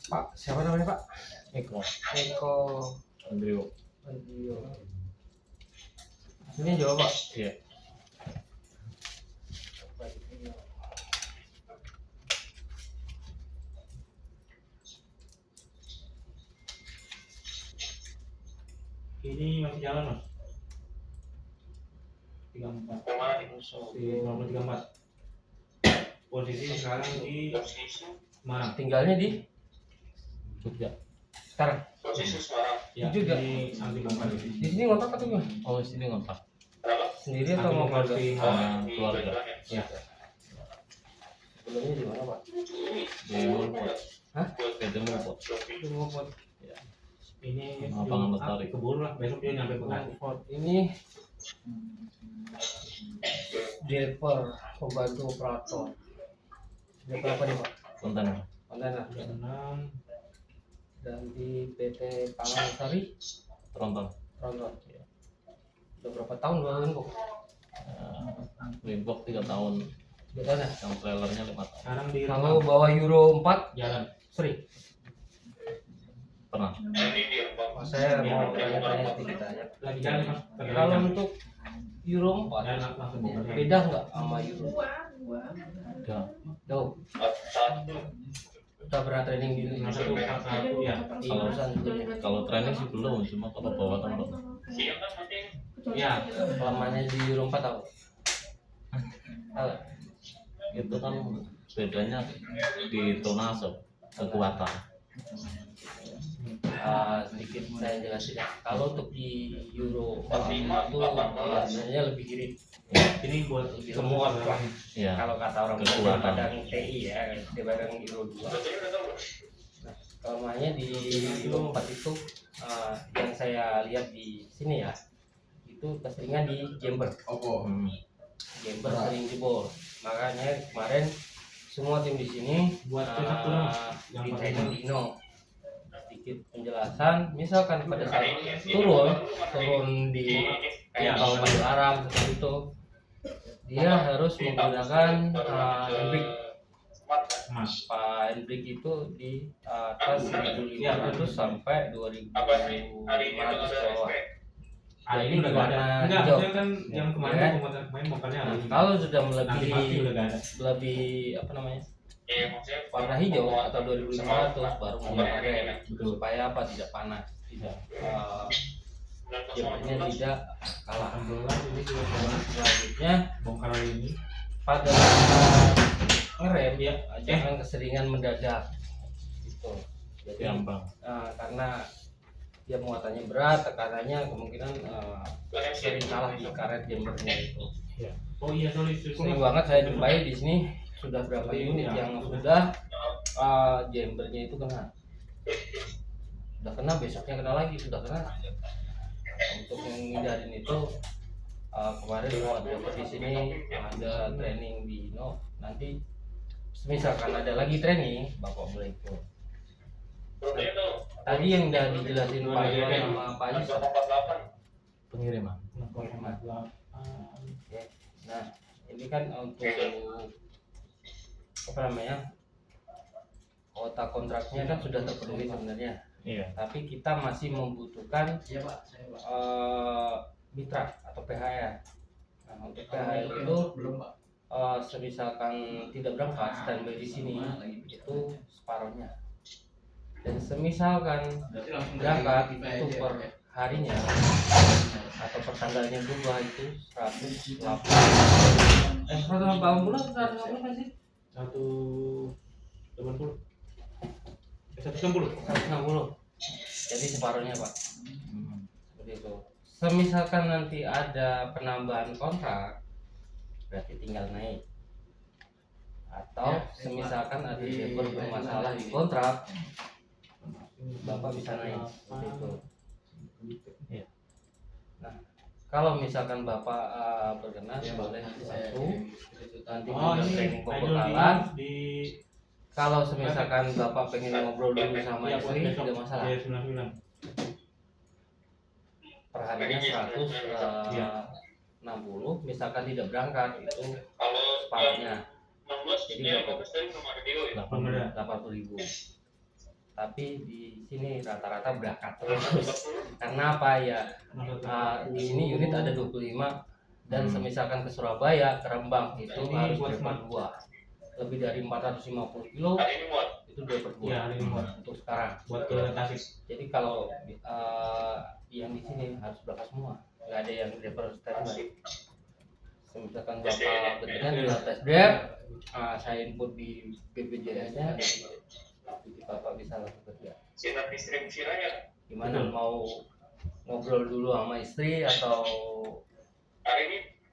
Pak, siapa namanya Pak? Eko Eko Andrio. Andrio. Ini jawab Pak. Iya. Ini masih jalan mas. 34. Si nomor 34. Posisi sekarang di Semarang. Tinggalnya di Jogja. sekarang. Ya, Juga. di anti bongkar Di ini. sini ngontrak atau gimana? Oh, sini ngontrak Sendiri atau mau keluarga? sama keluarga. Ya. Sebelumnya di mana Pak? Di Mulpot. Hah? PT Mulpot. Di Mulpot. Ya. Ini Lapangan Lestari. keburu lah. Besok dia nyampe Bekasi. Mulpot ini driver pembantu operator. Driver apa nih Pak? Kontainer. Kontainer. 36. Dan di PT Pangan Lestari Tronton. Tronton. Udah berapa tahun jualan kok? Limbok 3 tahun. Biasanya. Yang trailernya 5 tahun. Sekarang di Kalau bawa Euro 4 jalan. sering. Pernah. Saya mau tanya-tanya sedikit aja. Lagi jalan mas. Kalau untuk Euro 4 dan langsung bongkar. beda nggak sama Euro? Ya. Jauh. Udah pernah training di Satu ya. di perusahaan sebelumnya. Kalau training sih belum, cuma kalau bawa kan belum. Ya. Lamanya di Euro 4 tahu. Tahu. Itu kan bedanya di tonase, kekuatan. Sedikit saya jelasin ya. Kalau untuk di Euro 4 itu sebenarnya lebih irit. Ini buat Semua lah. Ya. Kalau kata orang Kekuatan. Padang TI ya, dibanding Euro 2. Nah, kelemahannya di Euro 4 itu yang saya lihat di sini ya, itu keseringan di jumper. Hmm. Jumper sering jebol. Makanya kemarin semua tim di sini buat cetak tulang. di training Dino. Sedikit penjelasan, misalkan pada saat turun di kayak kalau pada Arab seperti itu, dia harus menggunakan handbrake. Mas. Handbrake itu di atas 1.500 sampai 2.500 ke bawah. Ini udah warna gak ada. Enggak, hijau. maksudnya kan yang kemarin Ya. kemarin bongkarnya Nah, ada. kalau sudah Nanti pasti udah gak ada. lebih apa namanya, warna hijau atau 2.500 baru menggunakan rem supaya apa, tidak panas, tidak jumpernya tidak kalah. Alhamdulillah ini sudah jalan. Selanjutnya Bongkar hari ini. pada ngerem ya jangan keseringan mendadak gitu. Jadi Gampang. karena dia muatannya berat, tekanannya kemungkinan sering salah di karet jumpernya itu. Oh iya, sorry. Sering banget saya jumpai di sini sudah berapa unit yang sudah jumpernya itu kena. Udah kena, besoknya kena lagi, sudah kena. Untuk menghindarin itu kemarin ada di sini ada training di nanti misalkan ada lagi training Bapak boleh ikut. Tadi yang udah dijelasin Pak Iwan sama Pak Yus Pengiriman. pengiriman. Oke. Nah ini kan untuk apa namanya, kuota kontraknya kan sudah terpenuhi sebenarnya. Iya. Tapi kita masih membutuhkan mitra atau PHR. Nah, untuk PHR itu semisalkan tidak berangkat standby di sini itu separuhnya. Dan semisalkan berangkat itu per harinya atau per tanggalnya berubah itu 180 sih? 180. 160. Jadi separuhnya Pak. Seperti itu. Semisalkan nanti ada penambahan kontrak, berarti tinggal naik. Atau semisalkan ada labor bermasalah di kontrak, Bapak bisa naik. Seperti itu. Iya. Nah, kalau misalkan Bapak berkenan boleh satu nanti Oh kita ini training idol pembekalan. di Kalau semisalkan Bapak pengen ngobrol dulu sama Iya, buat istri, besok. tidak masalah. Iya, 99. Perharinya 160, misalkan tidak berangkat itu separuhnya. Jadi berapa? Belum ada. 80.000. Tapi di sini rata-rata berangkat terus. Karena apa ya? Di sini unit ada 25 dan semisalkan ke Surabaya, ke Rembang itu Ini harus buat driver 2. Lebih dari 450 kilo itu driver 2 Iya, ini buat untuk sekarang. ke Tasik. Jadi kalau yang di sini harus berangkat semua, nggak ada yang driver standby. Misalkan bapak beneran di tes drive, saya input di BPJS-nya, jadi bapak bisa langsung kerja. Gimana, mau ngobrol dulu sama istri atau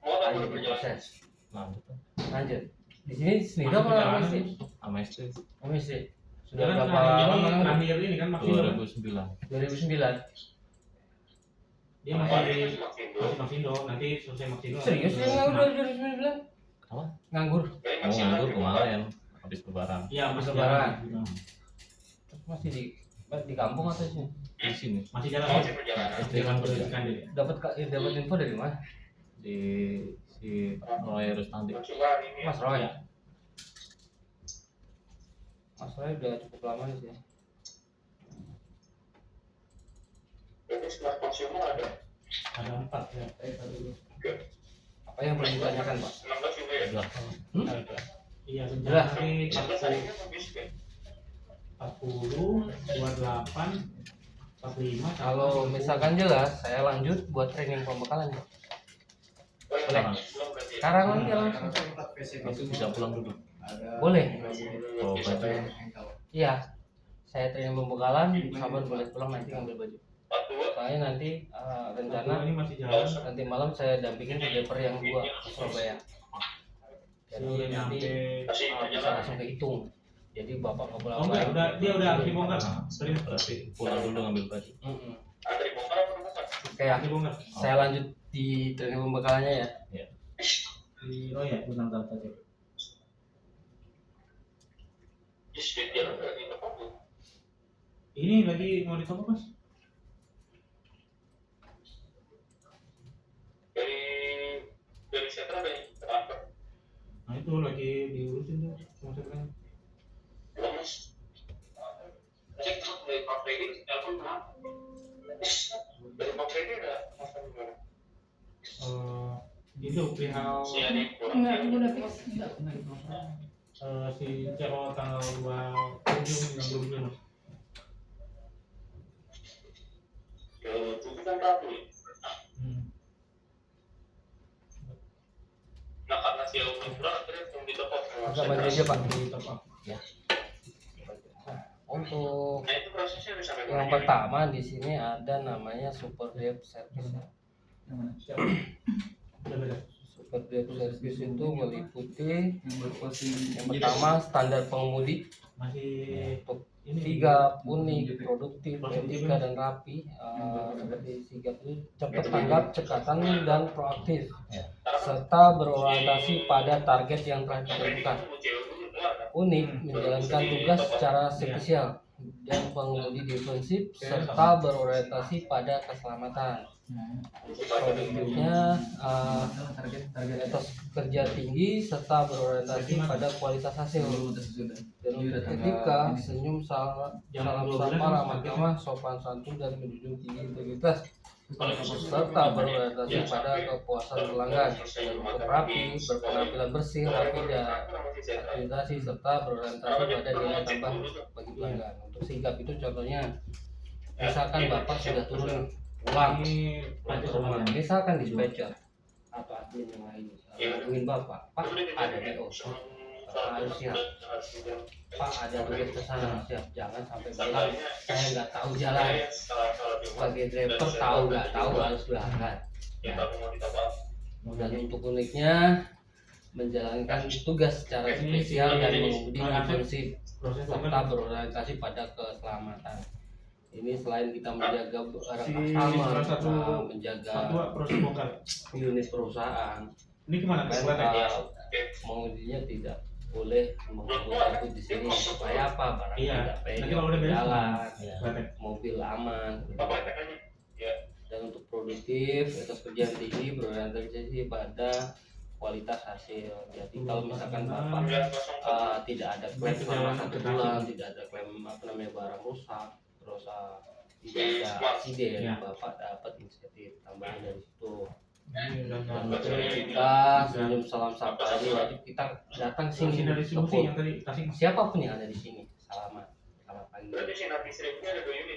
lanjut proses? Lanjut. Di sini sendiri apa sama istri? Sama istri Sama istri. Sudah Sudah kan berapa lama? terakhir ini kan Maxindo. 2009. 2009. Dia masih Maxindo, nanti selesai Maxindo. Serius ya nganggur 2009? Apa? Nganggur. Mau nganggur kemarin habis lebaran. Iya, masih Lebaran. jalan. Masih di kampung atau sih? Di sini Masih jalan. istri kan kerja Dapat info dari mana? di si Roy Rustanti. Mas Roy. Mas Roy udah cukup lama nih sih. Ada 4 ya. Apa yang perlu ditanyakan, Pak? Udah. Iya, Udah. dari 40, 28, 45. Kalau misalkan jelas, saya lanjut buat training pembekalan. Boleh. Sekarang aja langsung. Itu bisa pulang dulu. Boleh. Bawa baju. Iya. Saya training pembekalan, sahabat boleh pulang nanti ngambil baju. Saya nanti rencana ini masih jalan. nanti malam saya dampingin driver yang 2 ke Surabaya. Jadi Sudah nanti nyampe. bisa langsung kehitung. Jadi bapak nggak boleh Oh enggak, dia udah habis dibongkar. Berarti pulang dulu ngambil baju. Kayak Dibongkar. saya lanjut di training pembekalannya ya. Oh ya, bentar tadi. Ini lagi mau ditopok, Mas? Nah itu lagi diurusin tuh sama sekretariat. Itu perihal Enggak, udah fix. Enggak. si Cero tanggal 27 yang belum Mas. Agak baju aja Pak. Di top up. Ya. Untuk yang pertama di sini ada namanya Super Dev Service. Udah beda. Super Dev Service itu meliputi yang pertama standar pengemudi Masih untuk ini sigap, unik, produktif, etika dan rapi. Seperti sigap itu cepat tanggap, cekatan dan proaktif, serta berorientasi pada target yang telah ditentukan. Unik menjalankan tugas secara spesial dan pengemudi defensif serta berorientasi pada keselamatan. Produktifnya etos kerja tinggi serta berorientasi pada kualitas hasil. Dan untuk etika, senyum, salam sapa, ramah tamah, sopan santun dan menjunjung tinggi integritas serta berorientasi pada kepuasan pelanggan. Dan untuk rapi, berpenampilan bersih, rapi dan akreditasi serta berorientasi pada nilai tambah bagi pelanggan. Untuk sigap itu contohnya, misalkan bapak sudah turun pulang ini ke rumah, misalkan dispatcher atau admin yang lain hubungin bapak, Pak ada DO, Bapak harus siap, Pak ada tugas kesana, siap. Jangan sampai bilang saya nggak tahu jalan. Sebagai driver tahu nggak tahu harus berangkat. Dan untuk uniknya menjalankan tugas secara spesial dan mengemudi defensif proses serta berorientasi pada keselamatan. Ini selain kita menjaga barang customer, menjaga satu proses bongkar. unit perusahaan, Ini kemana? Ke kan Selatan? mengujinya tidak boleh mengebut di sini supaya apa, barang Iya. tidak Nanti kalau udah beres jalan, Selatan. mobil aman. Dan untuk produktif, etos kerja yang tinggi berorientasi pada kualitas hasil. Jadi kalau misalkan bapak tidak ada klaim selama 1 bulan, tidak ada klaim barang rusak, terus tidak ada aksiden, bapak dapat insentif tambahan dari situ. Dan untuk kita senyum salam sapa ini wajib kita datang sini dari distribusi yang tadi kasih. siapapun yang ada di sini selamat pagi.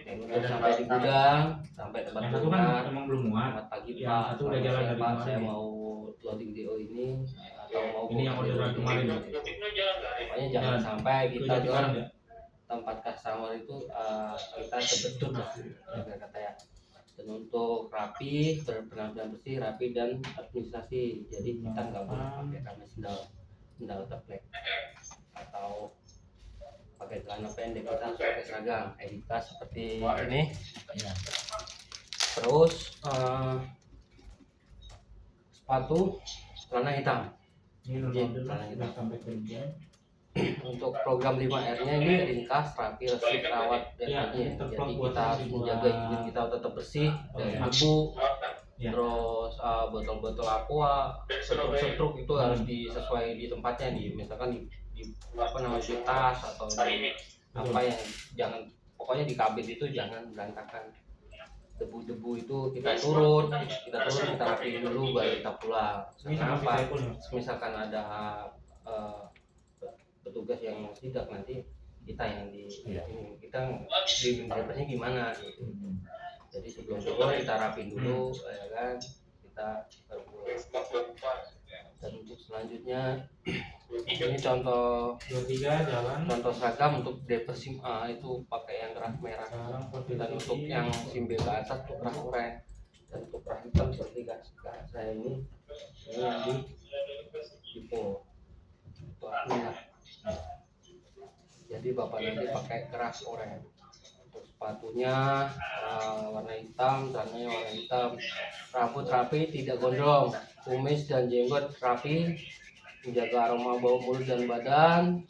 Yang udah sampai di gudang, sampai tempat Yang satu kan emang belum muat. selamat pagi Yang Pak. satu udah jalan dari Pak, kemarin. saya mau loading DO ini atau mau Ini yang orderan kemarin. Pokoknya jangan sampai kita Itu jual ya. tempat customer itu kita sebetul lah kata ya. Dan untuk rapi, berpenampilan bersih, rapi dan administrasi. Jadi kita nggak boleh pakai karena sendal teplek atau pakai celana pendek, kita harus pakai seragam, editas seperti ini. Terus sepatu celana hitam. Ini udah sampai kerja. Untuk program 5R-nya ini ringkas, rapi, resik, rawat, dan lainnya. Jadi kita harus menjaga higien kita tetap bersih dari debu. Terus botol-botol aqua, setruk itu harus disesuai di tempatnya, misalkan di tas atau di apa yang jangan, pokoknya di kabin itu jangan berantakan. Debu-debu itu kita turun, kita rapiin dulu baru kita pulang. Kenapa? Misalkan ada petugas yang tidak, nanti kita yang ini kita di drivernya gimana gitu. Jadi sebelum turun kita rapin dulu, ya kan, kita baru pulang. Dan untuk selanjutnya ini contoh 23 jalan. contoh seragam untuk driver SIM A itu pakai yang kerah merah, dan untuk yang SIM B ke atas tuh kerah oranye, dan untuk kerah hitam seperti saya ini yang di tipe itu artinya. Jadi bapak nanti pakai keras oranye. Untuk sepatunya warna hitam, celananya warna hitam, rambut rapi tidak gondrong, kumis dan jenggot rapi, menjaga aroma bau mulut dan badan,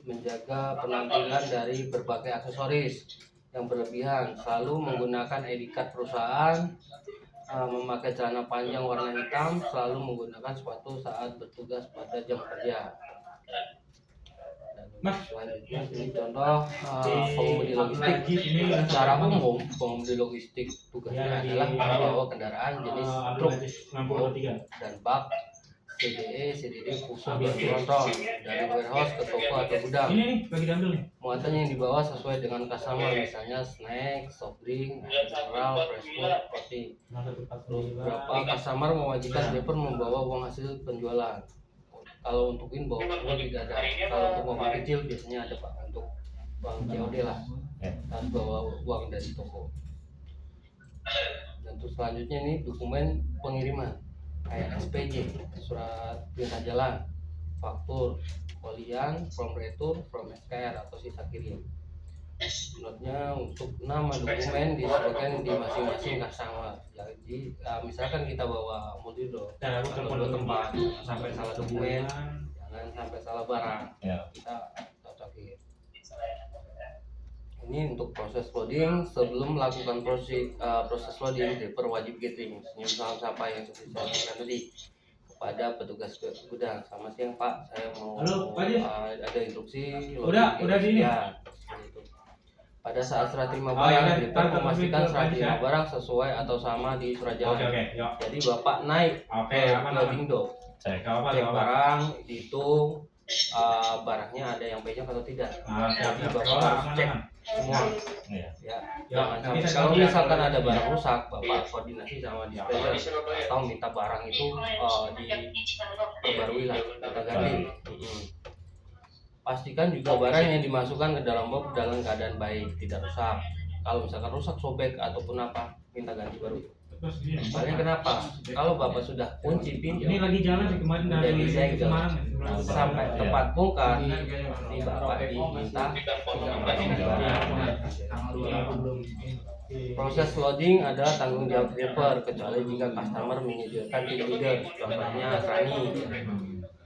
menjaga penampilan dari berbagai aksesoris yang berlebihan, selalu menggunakan ID card perusahaan, memakai celana panjang warna hitam, selalu menggunakan sepatu saat bertugas pada jam kerja. Mas, selanjutnya ini contoh pengemudi logistik. Secara umum pengemudi logistik tugasnya adalah membawa kendaraan jenis truk dan bak CDE, CDD, pusat dan tronton dari warehouse ke toko atau gudang. Ini nih, lagi diambil nih. Muatannya yang dibawa sesuai dengan customer, misalnya snack, soft drink, mineral, fresh food, roti. Terus beberapa customer mewajibkan driver membawa uang hasil penjualan. Kalau untuk inbox itu tidak ada. Kalau untuk mobil kecil biasanya ada Pak, untuk uang COD lah, harus bawa uang dari toko. Dan terus selanjutnya ini dokumen pengiriman kayak SPJ, surat perintah jalan, faktur, folian, from retur, from SKR atau sisa kirim. Menurutnya untuk nama dokumen disesuaikan di masing-masing customer. Jadi misalkan kita bawa multi do atau dua tempat, jangan sampai salah dokumen, jangan sampai salah barang, kita cocokin. Ini untuk proses loading. Sebelum melakukan proses loading, driver wajib gathering, senyum salam sapa yang seperti saya sampaikan tadi kepada petugas gudang. Selamat siang Pak, saya mau ada instruksi loading. Udah sini. Ya, gitu. Pada saat serah terima barang, driver memastikan serah terima barang sesuai atau sama di surat jalan. Jadi Bapak naik ke loading dock, cek barang, dihitung barangnya ada yang penyok atau tidak. Jadi Bapak harus cek semua. Ya, jangan sampai kalau misalkan ada barang rusak, Bapak koordinasi sama dispenser atau minta barang itu diperbarui lah, kita ganti. Pastikan juga barang yang dimasukkan ke dalam box dalam keadaan baik, tidak rusak. Kalau misalkan rusak, sobek ataupun apa, minta ganti baru. Soalnya kenapa? Kalau Bapak sudah kunci pintu, ini lagi jalan sih kemarin dari Semarang sampai tempat bongkar, ini Bapak diminta proses loading adalah tanggung jawab driver, kecuali jika customer menyediakan team leader, contohnya Krani.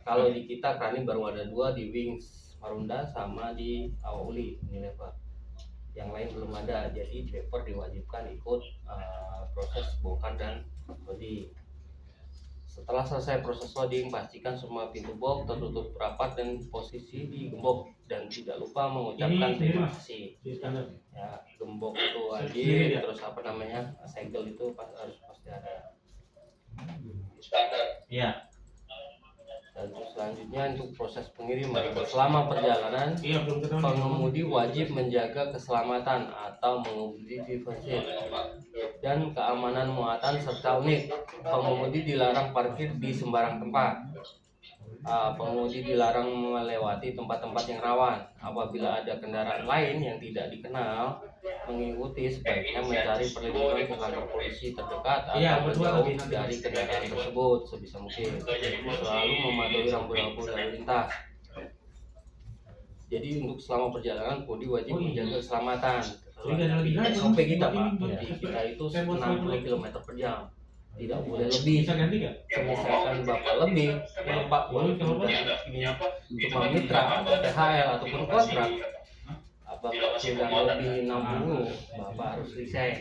Kalau di kita Krani baru ada 2 di Wings Marunda sama di Awuli Unilever. Yang lain belum ada, jadi driver diwajibkan ikut proses bongkar dan loading. Setelah selesai proses loading, pastikan semua pintu box tertutup rapat dan posisi di gembok, dan tidak lupa mengucapkan Ini terima Mas. kasih. Di standar. Ya, gembok itu wajib, Sendiri ya? terus apa namanya, segel itu harus pasti ada. Iya. Dan terus selanjutnya untuk proses pengiriman. Selama perjalanan, Iya, belum ketahuan. pengemudi wajib menjaga keselamatan atau mengemudi defensif dan keamanan muatan serta unit. Pengemudi dilarang parkir di sembarang tempat. Pengemudi dilarang melewati tempat-tempat yang rawan. Apabila ada kendaraan lain yang tidak dikenal mengikuti, sebaiknya mencari perlindungan ke kantor polisi terdekat atau Iya, betul, menjauh lagi. dari kendaraan tersebut sebisa mungkin. Selalu mematuhi rambu-rambu lalu lintas. Jadi untuk selama perjalanan pengemudi wajib Oh, iya. menjaga keselamatan. Jadi nggak ada lebih lagi, SOP kita Mas. Pak, Ini, di kita itu Saya buat 60 km per jam, tidak boleh lebih. Bisa ganti nggak? Misalkan bapak lebih, bapak walaupun ini cuma mitra atau THL ataupun kontrak, bapak sudah lebih 60, bapak harus resign.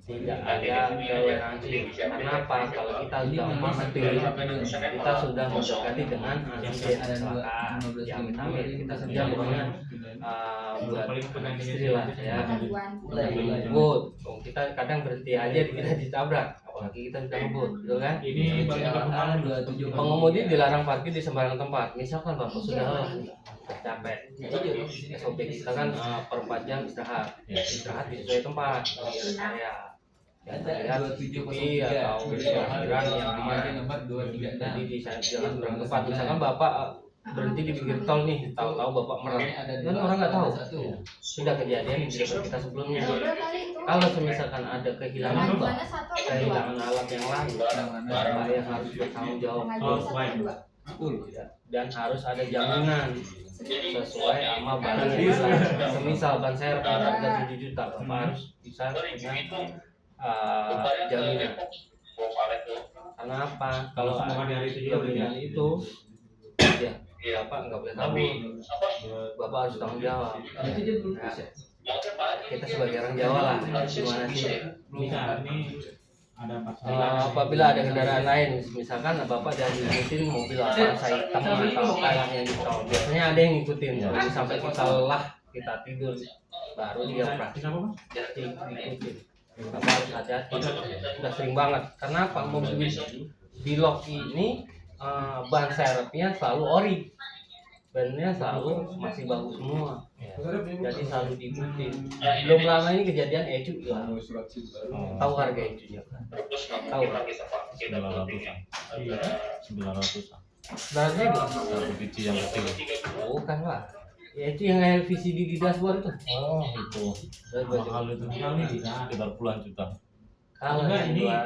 Tidak ada toleransi. Kenapa? Kalau kita sudah mati, kita sudah mendekati dengan insiden kecelakaan. Ya amit-amit kita kerja pokoknya buat istri lah ya. Ngebut, kita kadang berhenti aja kita ditabrak, apalagi kita sudah ngebut, gitu kan? Ini bagian Pengemudi dilarang parkir di sembarang tempat. Misalkan bapak sudah lelah, capek, SOP kita kan per 4 jam istirahat, istirahat di sesuai tempat, ya. Lihat TV atau parkiran yang aman. Jadi di sembarang tempat. Misalkan bapak berhenti di pinggir tol nih, tahu-tahu bapak merem, kan orang nggak tahu. Sudah kejadian di depan kita sebelumnya. Kalau misalkan ada kehilangan alat yang lain, bapak yang harus bertanggung jawab. Dan harus ada jaminan sesuai sama barang yang hilang. Semisal ban serep harga 7 juta, bapak harus bisa punya jaminan. Karena apa? Kalau hari itu juga jaminan itu, ya bapak nggak boleh kabur, bapak harus tanggung jawab. Nah, kita sebagai orang Jawa lah, gimana sih? bisa ini ada Apabila ada kendaraan lain, misalkan bapak dari ngikutin mobil Avanza hitam atau apa yang di tol, biasanya ada yang ngikutin, jadi sampai kita lelah, kita tidur, baru dia operasi. Jadi ngikutin. Bapak harus hati-hati. Udah sering banget. Kenapa? Mobil di lok ini ban serepnya selalu ori, bannya selalu masih bagus semua. Jadi selalu diikutin. Belum lama ini kejadian ecu hilang. Tahu harga ecunya kan? Tahu? 900-an. 900-an. Sebenarnya Satu biji yang kecil. bukan lah. Ya itu yang LVCD di dashboard itu. Oh, itu. Mahal itu. Mahal nih bisa. Sekitar puluhan juta. Kalau Enggak, yang ini dua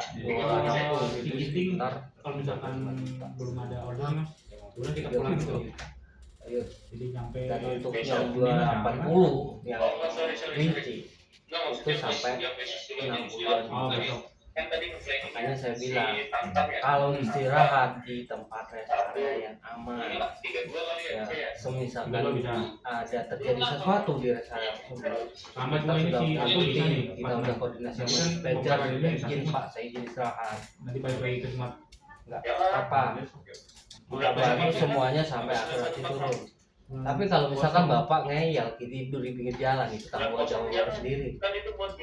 260 itu ticketing sekitar kalau misalkan belum ada order Mas, udah kita pulang gitu. Ayo. Jadi sampai Dan untuk yang 280 yang rinci itu sampai 60-an. Oh, besok. Makanya saya bilang kalau istirahat di tempat rest area yang aman, ya semisalkan Kalau bisa. ada terjadi sesuatu di rest area tersebut, Sama kita cuma ini sudah si aku bisa nih. kita udah koordinasi sama Kan dispatcher, bukan ini, izin pak saya izin istirahat, Nanti balik lagi ke smart. nggak apa, baru semuanya sampai asuransi turun. Tapi kalau misalkan bapak ngeyel tidur di pinggir jalan, itu tanggung jawab bapak sendiri.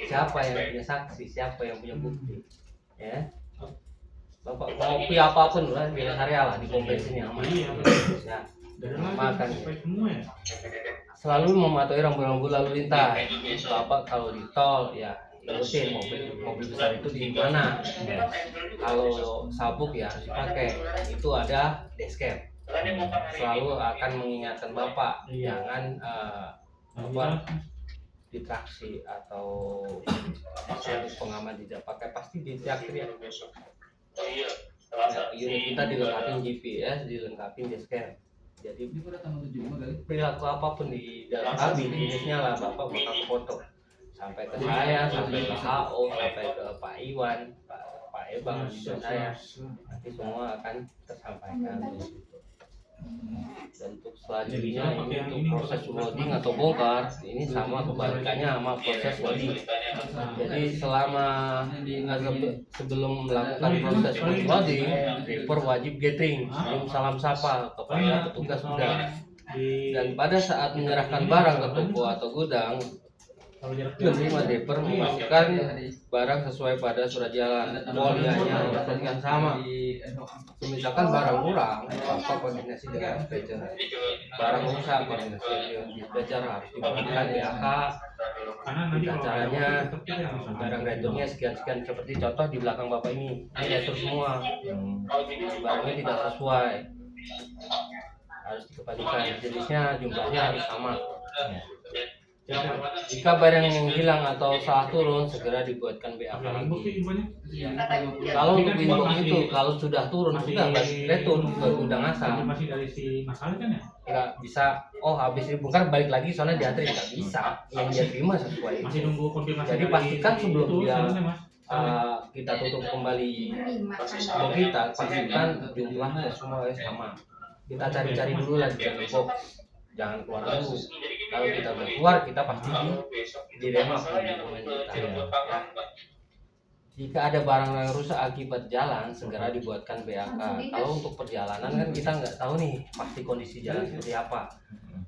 Siapa yang punya saksi, siapa yang punya bukti, ya. Bapak kopi apapun lah di rest area lah, di pom bensin yang aman. Iya, Ya, Dan makan. sampai semua ya. Selalu mematuhi rambu-rambu lalu lintas. Bapak kalau di tol ya ikutin mobil besar itu di mana. Kalau sabuk ya harus dipakai. Itu ada dashcam. Selalu akan mengingatkan bapak jangan apa ditraksi atau sabuk pengaman tidak pakai, pasti diteriak-teriak. Ya, unit kita dilengkapi GPS, dilengkapi dashcam. Jadi perilaku apapun di dalam kabin unitnya lah bapak bakal foto sampai ke saya, sampai ke HO, sampai ke Pak Iwan, Pak Ebang, dan saya, nanti semua akan tersampaikan. Dan untuk selanjutnya ini untuk proses loading atau bongkar ini sama kebalikannya sama proses loading. Jadi selama sebelum melakukan proses loading, driver wajib gathering, sebelum salam sapa kepada petugas gudang. Dan pada saat menyerahkan barang ke toko atau gudang, penerima driver memastikan barang sesuai pada surat jalan, folianya dipastikan sama. Misalkan barang kurang, apa koordinasi dengan dispatcher. Barang rusak, koordinasi dengan dispatcher harus diberikan BAK. Kita caranya barang returnnya sekian-sekian, seperti contoh di belakang bapak ini retur semua. Barangnya tidak sesuai, harus dikembalikan. Jenisnya, jumlahnya harus sama. Jika barang yang hilang atau salah turun, segera dibuatkan BAK lagi. Kalau untuk inbox itu, kalau sudah turun, sudah retur ke gudang asal. Masih dari si masalah kan ya? Nggak bisa, oh habis dibongkar balik lagi soalnya diantri, nggak bisa. Yang dia terima sesuai. Masih nunggu konfirmasi. Jadi dari pastikan si sebelum itu, dia sebenarnya, Mas. kita tutup kembali box kita, pastikan jumlah semua sama. Kita cari-cari dulu lah di box, jangan keluar dulu. Kalau kita udah keluar, kita pasti di remap di dokumen kita. Ya. Jika ada barang yang rusak akibat jalan, segera dibuatkan BAK. Kalau untuk perjalanan kan kita nggak tahu nih pasti kondisi jalan seperti apa.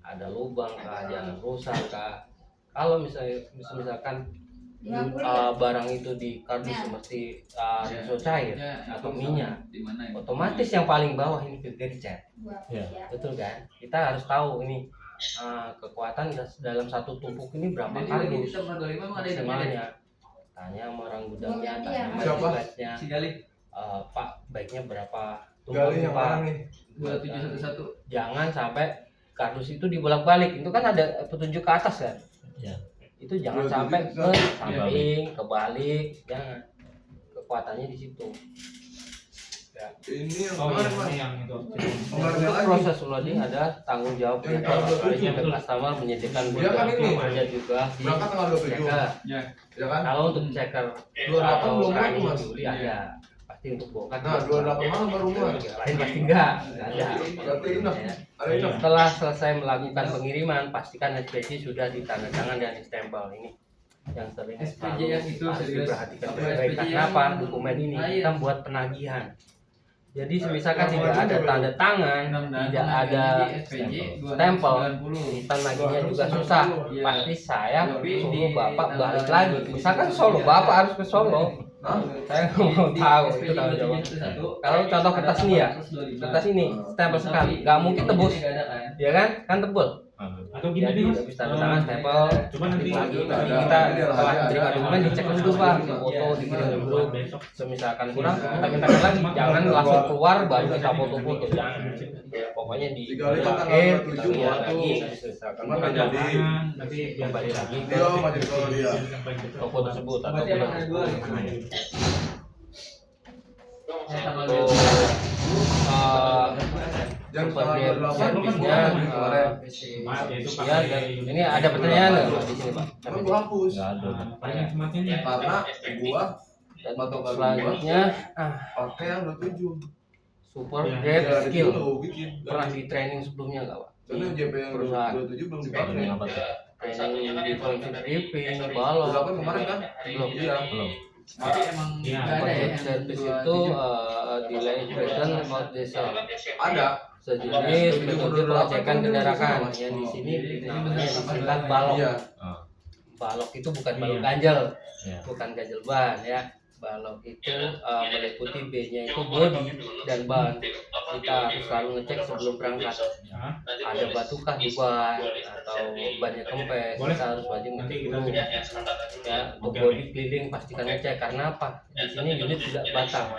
Ada lubang kah, jalan rusak kah. Kalau misalkan barang itu di kardus seperti riso cair atau minyak, otomatis yang paling bawah ini gencet. Betul kan? Kita harus tahu ini kekuatan dalam satu tumpuk ini berapa kardus maksimalnya. Tanya sama orang gudangnya, tanya sama dispatchnya, Pak baiknya berapa tumpuk Pak. 2711. Jangan sampai kardus itu dibolak-balik. Itu kan ada petunjuk ke atas kan? Ya. Itu jangan sampai ke samping, kebalik, jangan. Kekuatannya di situ. Ya. Ini yang Oh iya, kemarin Mas. ini yang itu. Untuk proses loading ada tanggung jawab ya, kalinya ke customer menyediakan Dia kan ini. ada juga di Berangkat tanggal 27. checker. Ya kan? Kalau untuk checker 28 atau belum kani lagi, Mas. juli ada, pasti untuk bongkar. Nah, 28 malam baru mulai. Lain pasti enggak ada. Berarti enough. Ya. Ada enough. Setelah selesai melakukan pengiriman, pastikan SPC sudah ditandatangan dan stempel. Ini yang sering SPJ selalu yang itu harus serius. diperhatikan Apa baik-baik. SPJ Karena yang apa? Dokumen ini kita buat penagihan. Jadi misalkan tidak ada tanda tangan, tidak ada stempel, kita nagihnya juga susah. Pasti saya suruh bapak balik lagi. Misalkan Solo, bapak harus ke Solo. Saya nggak mau tahu itu tanggung jawab. Kalau contoh kertas ini ya, kertas ini stempel sekali, nggak mungkin tebus, ya kan? Kan tebel. Atau gini Jadi nih Mas. habis tanda tangan stempel, Cuma nanti lagi kita setelah terima dokumen dicek dulu pak, foto dikirim di grup. Semisalkan kurang kita mintakan lagi, jangan langsung keluar baru kita foto-foto, jangan. Pokoknya di akhir kita lihat lagi, misalkan kurang Jadi, nanti kembali lagi ke dia maju kalau dia. toko tersebut atau Berarti emang ada dua. untuk Yang seperti tanggal 28 servisnya Maaf ya, itu ya, dan ini ada pertanyaan nggak di sini pak? Karena gua hapus. Nggak ada. paling semakin Karena gua Dan selanjutnya pakai yang 27. super Ya, great Ya, skill. dulu bikin. Pernah di training sebelumnya nggak pak? Karena JP yang Perusahaan 27 belum Training dipakai. apa tuh? Training di forensic stripping, balok. 28 kemarin kan? Belum. Iya. Belum. Tapi emang Iya. nggak ada ya Konsep yang service 27. itu delay inspection about diesel. Ada. Sejenis metode pengecekan kendaraan yang di sini namanya disingkat balok. Iya. Balok itu bukan Iya. balok ganjel, Ya. bukan ganjel ban ya. Balok itu meliputi B-nya itu bodi dan ban. Kita harus selalu ngecek sebelum berangkat. ya. Ada batukah di ban atau bannya kempes, Boleh. kita harus wajib Nanti ngecek kita dulu. cek. Ya, untuk Oke, body keliling pastikan ngecek karena apa? Di sini unit tidak batang.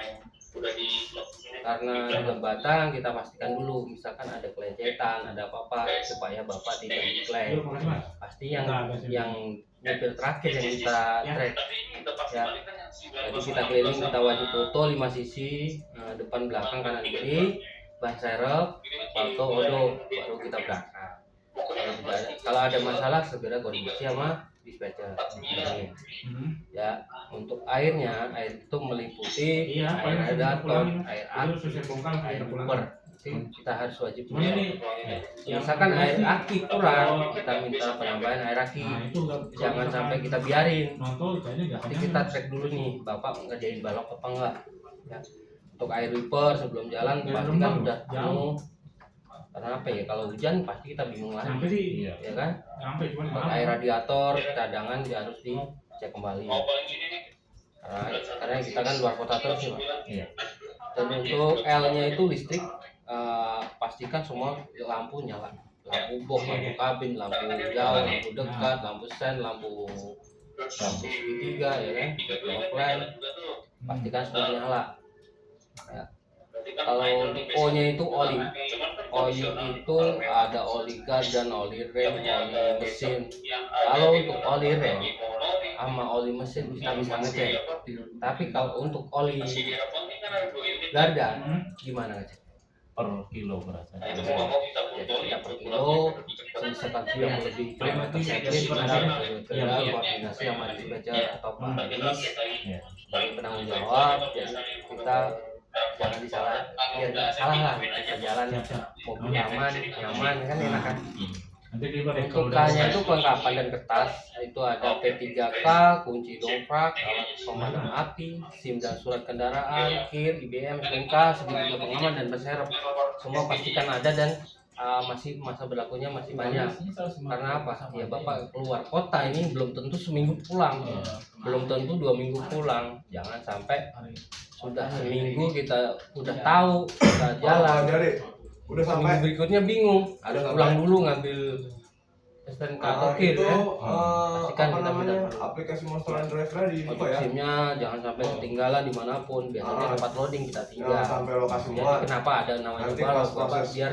Karena tidak batang, kita pastikan dulu misalkan ada kelecetan, ada apa-apa supaya bapak tidak diklaim. Yuk, makasih Mas. Pasti yang Nah, ada sih. yang nyopir terakhir yang kita Ya. track. Ya. Jadi kita keliling, kita wajib foto 5 sisi, depan belakang kanan kiri, ban serep, palto, odo, baru kita berangkat. Kalau ada masalah segera koordinasi sama dispatcher. Ya, untuk airnya, air itu meliputi Iya, air paling ada pulang. air Lalu ak, selesai bongkar air kita pulang. super. kita harus wajib Cuman ini misalkan air aki kurang, kita minta penambahan air aki. Nah, itu enggak Jangan sampai kita biarin. nonton kayaknya enggak. Nanti kita cek dulu nih, Bapak ngerjain balok apa enggak. Ya. Untuk air wiper sebelum jalan Ya, pasti kan Rembang, udah jauh. penuh. Karena apa ya? Kalau hujan pasti kita bingung lagi, Sampai sih Iya. ya kan? sampai cuman Untuk malam. air radiator cadangan dia harus dicek kembali. Karena kita kan luar kota terus ya, Pak. Iya. Dan untuk L-nya itu listrik, pastikan semua lampu nyala. Lampu box, lampu kabin, lampu jauh, lampu dekat, lampu sen, lampu segitiga, ya kan? Lampu lamp, pastikan semua nyala. Ya. Kalau untuk O-nya itu oli. Oli itu ada oli gas dan oli rem, oli mesin. Kalau untuk oli rem sama oli mesin kita bisa ngecek. Tapi kalau untuk oli garda gimana ngecek? Per kilo berasa. Jadi kita per kilo, misalkan sudah lebih tersetlist, kita harus segera koordinasi sama dispatcher atau Pak Adis Iya. sebagai penanggung jawab. Jadi kita jangan disalah, ya nggak salah lah, kita jalan mobil aman, nyaman kan enak kan. Nanti di balik Untuk K-nya itu kelengkapan dan kertas, itu ada P3K, kunci dongkrak, alat pemadam api, SIM dan surat kendaraan, KIR, IBM, STNK, segitiga pengaman dan berserep. Semua pastikan ada dan masih masa berlakunya masih banyak. Karena apa? Ya Bapak keluar kota ini belum tentu seminggu pulang, belum tentu 2 minggu pulang. Jangan sampai sudah seminggu kita udah tahu kita jalan. Jadi udah sampai. Seminggu berikutnya bingung, ada Udah pulang sampai. dulu ngambil STNK atau KIR itu ya. apa Pastikan kita namanya benar. aplikasi Monster Android di Untuk info ya. SIM-nya jangan sampai ketinggalan dimanapun. Biasanya tempat loading kita tinggal. Jangan sampai lokasi Jadi muat. kenapa ada namanya Nanti balok, pas Bapak proses biar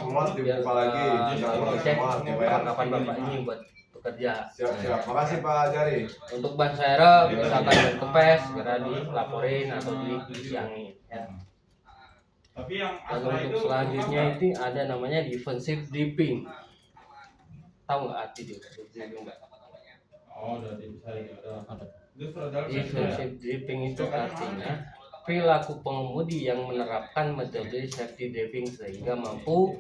muat biar dibuka lagi. Jangan lokasi cek muat ya Pak ya. kapan Bapak ini buat bekerja. Siap. Makasih Pak Jari. Untuk ban serep misalkan ban kempes segera dilaporin atau disiangin ya. Tapi yang Dan untuk selanjutnya itu ada namanya defensive dripping. Tahu nggak arti defensive dripping Mbak? Oh, udah bisa ya, ada. Itu Defensive dripping itu artinya perilaku pengemudi yang menerapkan metode safety driving sehingga mampu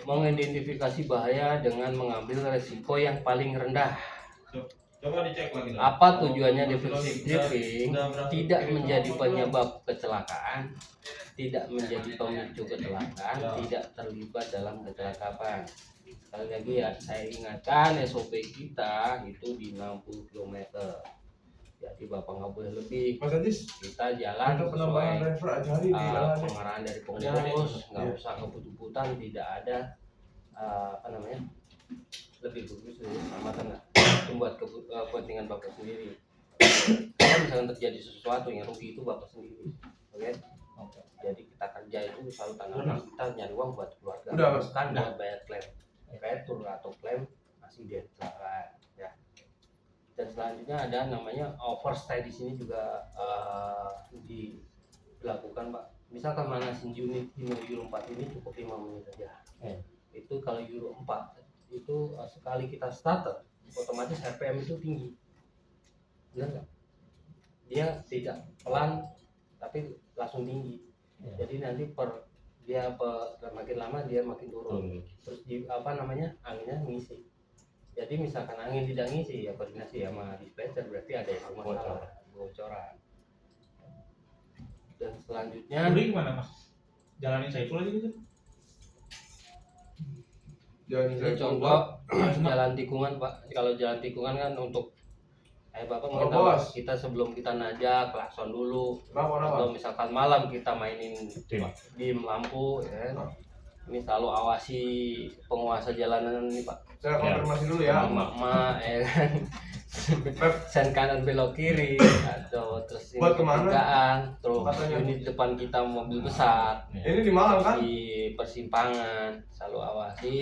mengidentifikasi bahaya dengan mengambil resiko yang paling rendah. Coba dicek lagi. Apa tujuannya defensive driving? Tidak menjadi penyebab kecelakaan, tidak menjadi pemicu kecelakaan, tidak terlibat dalam kecelakaan. Sekali lagi ya, saya ingatkan SOP kita itu di 60 km. Jadi Bapak nggak boleh lebih. Mas Adis, Kita jalan untuk penambahan sesuai driver Jari di jalan. pengarahan dari pengurus, nggak usah kebut-butan, tidak ada apa namanya lebih bagus sama tengah buat kepentingan Bapak sendiri. Kalau misalkan terjadi sesuatu yang rugi itu Bapak sendiri, oke? Jadi kita kerja itu selalu tanggal kita nyari uang buat keluarga, Udah, Mas. bukan buat bayar klaim retur atau klaim accident ya. Dan selanjutnya ada namanya overstay di sini juga dilakukan Pak. Misalkan manasin unit di Euro 4 ini cukup 5 menit saja. Itu kalau Euro 4 itu sekali kita starter otomatis RPM itu tinggi. Benar nggak? Dia tidak pelan tapi langsung tinggi. Jadi nanti makin lama dia makin turun. Terus di apa namanya anginnya ngisi. Jadi misalkan angin tidak ngisi ya koordinasi sama dispatcher berarti ada yang masalah bocoran. Dan selanjutnya Kuring mana Mas? Jalanin Saiful aja gitu. ini contoh jalan tikungan Pak. Kalau jalan tikungan kan untuk Bapak mungkin tahu Bos. kita sebelum kita najak klakson dulu Kenapa? atau misalkan malam kita mainin dim lampu ya kan? Ini selalu awasi penguasa jalanan ini Pak. Saya konfirmasi dulu ya. Emak-emak ya kan. Sen kanan belok kiri atau terus ini Buat kemana? pertigaan, terus Katanya. unit depan kita mobil besar Ini di Malang kan? di persimpangan selalu awasi.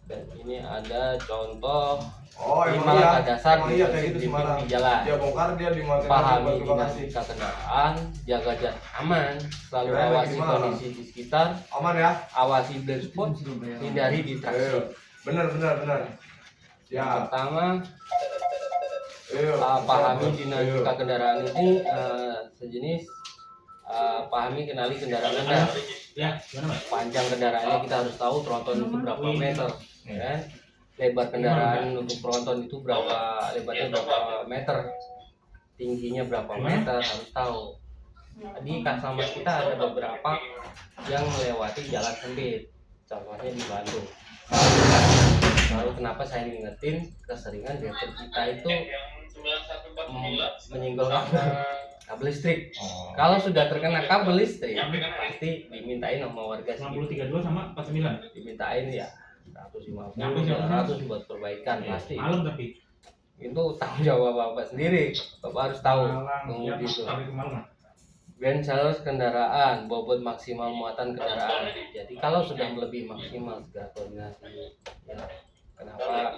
Dan ini ada contoh Oh, di emang Malaka iya. dasar Emang iya kayak gitu di Semarang. di jalan. Dia bongkar dia di Malang. Pahami dinamika kendaraan, jaga jarak aman, selalu Keren, awasi lagi di Malang. kondisi di sekitar, Aman ya? awasi blind spot, hindari distraksi. Ayo. Benar. Yang Ya. pertama, Ayo. pahami Ayo. dinamika kendaraan ini sejenis pahami kenali kendaraan Anda. Ya, gimana Mas? Panjang kendaraannya kita harus tahu tronton itu berapa meter, ya kan? Lebar kendaraan untuk tronton itu lebarnya berapa meter, tingginya berapa meter harus tahu. Di Kasama kita ada beberapa yang melewati jalan sempit, contohnya di Bandung. Lalu kenapa saya ingetin keseringan driver kita itu menyinggol kabel listrik. Kalau sudah terkena kabel listrik pasti dimintain sama warga sekitar, 6032 sama 49. dimintain ya 150 Nyampe 200 buat perbaikan pasti. Malam tapi. Itu tanggung jawab bapak sendiri, bapak harus tahu menguji itu. Sampai ke malam. Grand sales kendaraan, bobot maksimal muatan kendaraan. Jadi kalau sudah melebihi maksimal segera koordinasi. Ya. Kenapa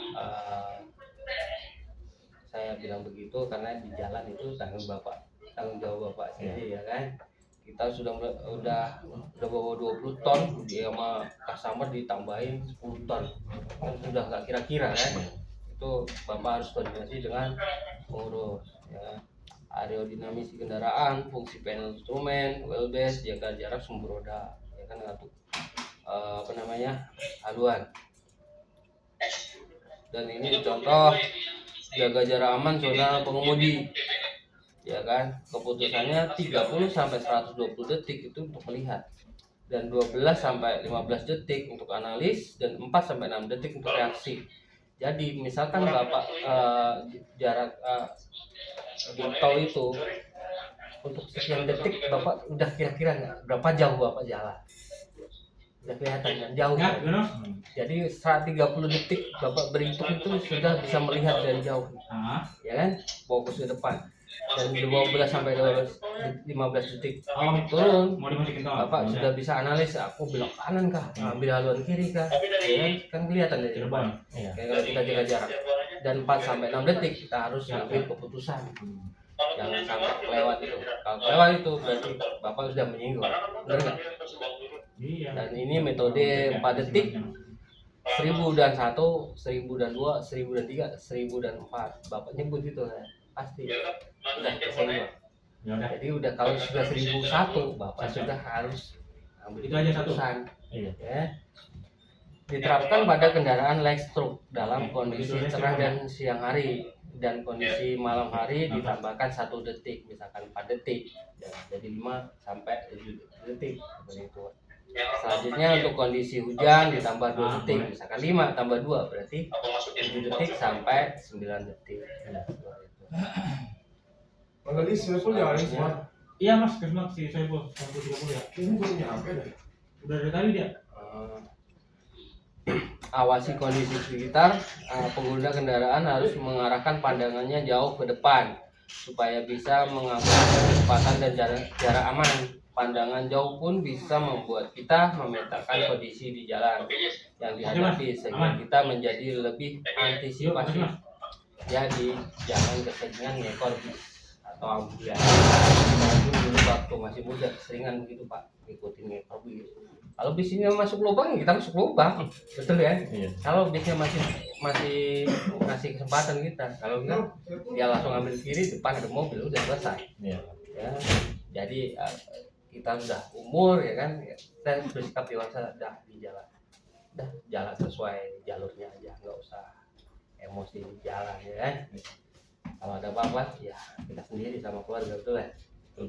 saya bilang begitu? Karena di jalan itu tanggung jawab bapak sendiri, ya kan. Kita udah bawa 20 ton, dia sama customer ditambahin 10 ton, kan sudah nggak kira-kira kan. Itu bapak harus koordinasi dengan pengurus, ya. Aerodinamisi kendaraan, fungsi panel instrumen, wheelbase, jaga jarak sumber roda, ya kan, ngatur haluan. Dan ini contoh jaga jarak aman zona pengemudi, ya kan. Keputusannya 30 sampai 120 detik itu untuk melihat, dan 12 sampai 15 detik untuk analis, dan 4 sampai 6 detik untuk reaksi. Jadi misalkan bapak jarak di tol itu untuk sekian detik, bapak udah kira-kira nggak berapa jauh bapak jalan, udah kelihatan kan jauh Ya, kan? gimana? Jadi 130 detik bapak berhitung itu sudah bisa melihat dari jauh, ya kan, fokus ke depan. Dan 12 sampai 15 detik turun, Mau dimasukin tol. bapak sudah bisa analis, aku belok kanan kah, ambil haluan kiri kah, ya kan kelihatan dari depan. Iya. Kayak kalau kita jaga jarak. Dan 4 sampai 6 detik kita harus ambil keputusan. Jangan sampai kelewat itu. Kalau kelewat itu berarti bapak sudah menyinggung. Benar nggak? Iya. Dan ini metode 4 detik, 1000 dan 1, 1000 dan 2, 1000 dan 3, 1000 dan 4. Bapak nyebut itu ya. Pasti. Udah kesenggol. Ya udah. Jadi udah kalau sudah 1001, bapak sudah harus ambil Itu aja satu. keputusan. Iya. Ya. Diterapkan pada kendaraan light stroke dalam kondisi cerah dan siang hari, dan kondisi malam hari ditambahkan 1 detik, misalkan 4 detik, ya, jadi 5 sampai 7 detik seperti itu. Selanjutnya untuk kondisi hujan ditambah 2 detik, misalkan 5 tambah 2 berarti 7 detik sampai 9 detik. Ya, seperti itu. Mengelis Saiful jalan semua. Iya Mas, kesempatan si Saiful 130 ya. Ini belum nyampe deh. Udah dari tadi dia. Awasi kondisi sekitar, pengguna kendaraan harus mengarahkan pandangannya jauh ke depan supaya bisa mengambil kecepatan dan jarak aman. Pandangan jauh pun bisa membuat kita memetakan kondisi di jalan yang dihadapi, sehingga kita menjadi lebih antisipasi. Jadi jangan keseringan ngekor bis atau ambulan. Dulu waktu masih muda seringan begitu Pak, ngikutin ngekor bis. Kalau bisnya masuk lubang, kita masuk lubang, betul ya? Iya. Kalau bisnya masih ngasih kesempatan kita, kalau enggak dia langsung ambil kiri, depan ada mobil, udah selesai. Iya. Ya, jadi kita sudah umur, ya kan, kita bersikap dewasa, dah di jalan sesuai jalurnya aja, nggak usah emosi di jalan, ya kan. Kalau ada apa-apa, ya kita sendiri sama keluarga, betul ya? Betul.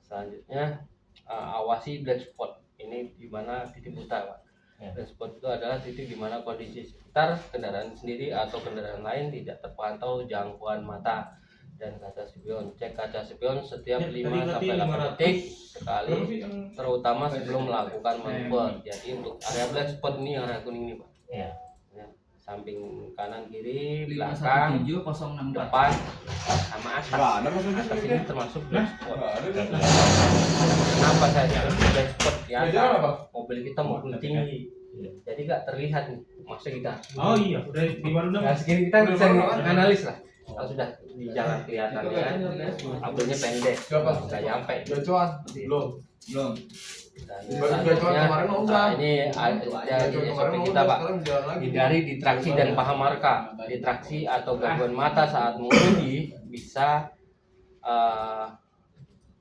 Selanjutnya awasi blind spot. Ini di mana titik buta, Pak. Ya. Blind spot itu adalah titik di mana kondisi sekitar kendaraan sendiri atau kendaraan lain tidak terpantau jangkauan mata. Dan kaca spion, cek kaca spion setiap 5 sampai 8 detik sekali, terutama sebelum melakukan manuver. Jadi untuk area blind spot ini area kuning ini, Pak. Iya. Ya, samping kanan kiri, belakang, 517 064. depan, sama atas. Nggak ada maksudnya. Atas ini termasuk blind spot. Nggak ada. Kenapa saya sebut blind spot? Ya, Ya, jangan apa? mobil kita maupun tinggi, jadi nggak terlihat nih maksud kita. Oh iya, udah di mana Nah, segini kita bisa analis lah. Kalau sudah di jalan kelihatan ya, kabelnya pendek, nggak nyampe. Gacuan belum. Belum. Dan Gacuan selanjutnya, kemarin udah. ini ada di SOP kita Pak. Hindari distraksi dan paham marka. Distraksi atau gangguan mata saat mengemudi bisa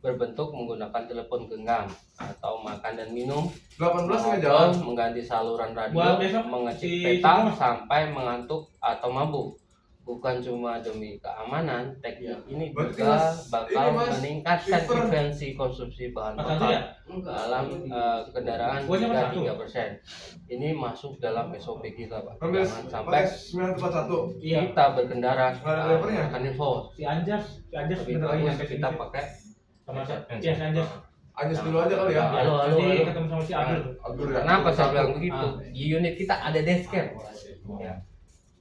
berbentuk menggunakan telepon genggam atau makan dan minum, 18 nggak jalan. maupun mengganti saluran radio, Buat besok mengecek si peta Ciko. sampai mengantuk atau mabuk. Bukan cuma demi keamanan, teknik ini Berarti juga Mas, bakal ini Mas, meningkatkan Silver. efisiensi konsumsi bahan Mas satu bakar ya? dalam kendaraan Pokoknya Mas hingga satu. 3%. Ini masuk dalam SOP kita, Pak. Ambil Jangan sampai 941. Iya. kita berkendara Nggak ada drivernya? akan info. Si Anjas Lebih sebentar lagi bagus nyampe kita sini. pakai Sama iya si Anjas. Anjas dulu aja kali ya. Halo, halo, Nanti halo. ketemu sama si Abdul. Abdur ya. Kenapa saya bilang Satu. begitu? Di unit kita ada dashcam. Ya.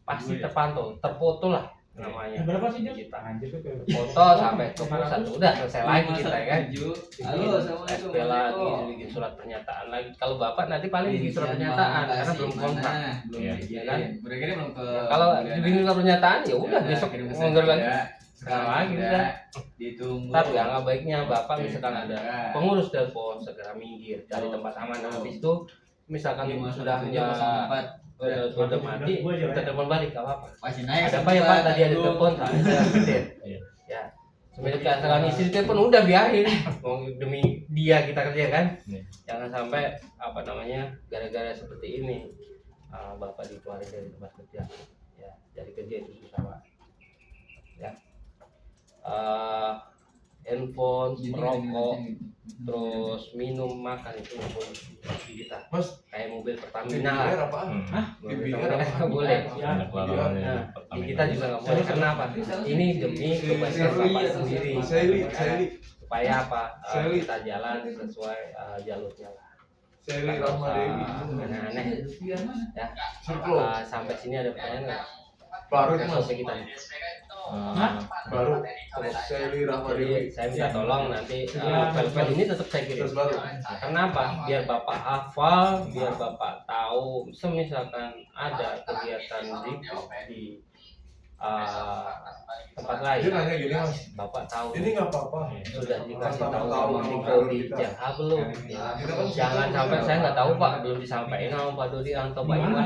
Pasti terpantau, terfoto lah namanya. Berapa sih Jas? Kita Anjas itu. foto sampai ke pusat, udah selesai lagi kita ya kan. Halo, assalamualaikum. SP lagi, bikin surat pernyataan lagi. Kalau bapak nanti paling bikin surat pernyataan karena belum kontrak. Belum Iya. dikirim. Kan? Mereka ini belum ke. Kalau dibikin surat pernyataan ya udah besok kirim ke mundur lagi. saya. Sekarang lagi udah. Ditunggu. Tapi angka baiknya bapak misalkan ada Iya. pengurus telepon segera minggir dari tempat aman. Habis itu misalkan sudah udah mati, kita telepon balik gak apa-apa. Masih naik. Ada apa ya Pak? Tadi ada telepon, saya gede. Iya. Ya. Semenjak sekarang isi telepon udah biarin. Mau demi dia kita kerja kan. Iya. Jangan sampai apa namanya gara-gara seperti ini bapak dikeluarin dari tempat kerja. Ya, dari kerja itu susah Pak. Ya. Handphone, merokok, terus minum, makan itu nggak boleh di kita. Mas, Kayak mobil Pertamina DBR lah. apaan? Mobil DBR Pertamina apa? nggak boleh. Ya. Ada larangannya Nah, Pertamina. di kita juga nggak boleh. Karena apa? Ini demi kebaikan bapak sendiri. Sally. Supaya apa? Sally. Kita jalan sesuai jalurnya lah. Sally Nggak Rahma usah Dewi. aneh-aneh. Ya. Sirklo. Sampai sini ada pertanyaan nggak? Baru itu Mas. SOP kita nih. Baru. Terus Sally Rahma Jadi Dewi. saya minta tolong nanti file-file ini tetap saya kirim. Terus baru. Kenapa? Biar bapak hafal, biar bapak tahu. Misalkan ada kegiatan di tempat Dia lain, nanya gini Mas. bapak tahu. Ini nggak apa-apa. Sudah dikasih Pertama tahu tahu sama sama Dodi kita. Jaha belum? Ya. Kita kan Jangan sampai saya nggak tahu Pak, belum disampaikan sama Pak Dodi atau Pak Iwan.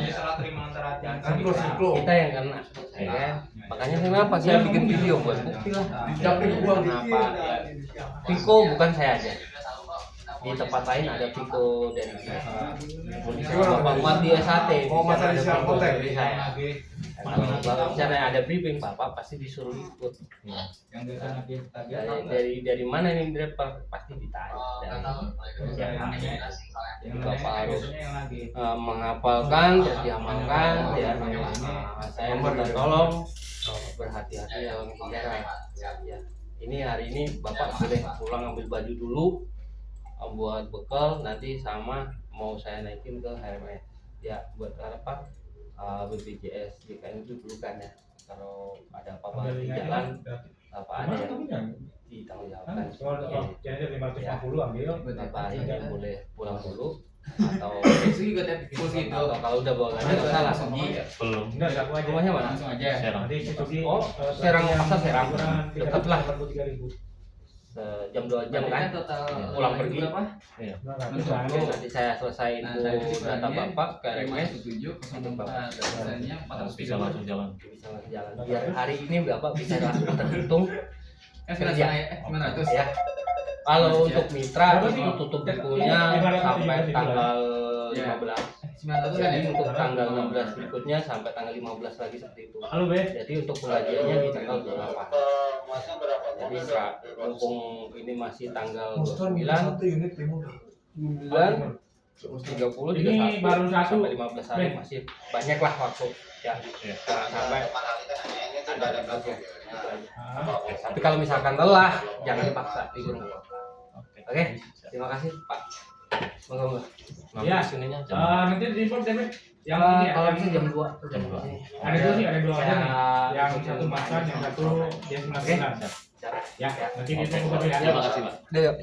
Sirklo, Sirklo. Kita yang kena, ya kan? Makanya kenapa saya bikin video buat bukti lah. Dicapin gua. Kenapa? Ya. Viko bukan saya aja. Di tempat lain ada Viko dan Bapak Muat di SAT. Mau di sana masalah ada siapa Viko kontak? dari saya. Kalau Bapak di sana ada briefing, Bapak pasti disuruh ikut. Dari mana ini driver pasti ditanya. Jadi Bapak harus menghafalkan, terus diamalkan. Ya, saya minta tolong berhati-hati dalam berkendara. Ya. Ini hari ini Bapak boleh pulang ambil baju dulu buat bekal, nanti sama mau saya naikin ke HMS ya buat apa BPJS JKN itu dulu kan ya, kalau ada apa-apa di jalan apa ada yang ditanggung jawabkan. Jadi 550 ambil. Bapak hari ini boleh pulang dulu atau Itu juga tapi kursi itu. atau kalau udah bawa ganda nggak salah. Belum. Enggak, aku aja. Rumahnya mana? Langsung aja. Serang. Nanti situ di Oh, Serang, pasar Serang. Dekat lah. 3.000. Sejam 2 jam kan Total pulang pergi. berapa? Oke, nanti saya selesai info data Bapak ke RMS 51704 dasarnya Bisa langsung jalan. bisa langsung jalan. Biar hari ini Bapak bisa langsung terhitung kerja. 900 Ya. Kalau untuk mitra itu tutup bukunya sampai tanggal 15. 900 kan Jadi ya? untuk tanggal 16 berikutnya sampai tanggal 15 lagi seperti itu. Halo, Be. Jadi untuk pengajiannya di tanggal 28. Jadi mumpung ini masih tanggal Monster 29, satu unit 5. 30, Ini 31, baru satu. sampai 15 hari masih banyak lah waktu ya. Jangan sampai ada ributnya. Itu aja. Tapi kalau misalkan lelah, jangan dipaksa tidur. Oke, terima kasih Pak. Semoga Ya. sininya Nanti di import deh, Be. Yang ini ya, kalau yang- bisa jam 2. Jam 2. Ada dua sih, ada dua aja nih. Ya, Yang satu makan, yang satu dia 99. Ya, nanti di Oke. tunggu ya. Terima kasih, Pak. Yuk.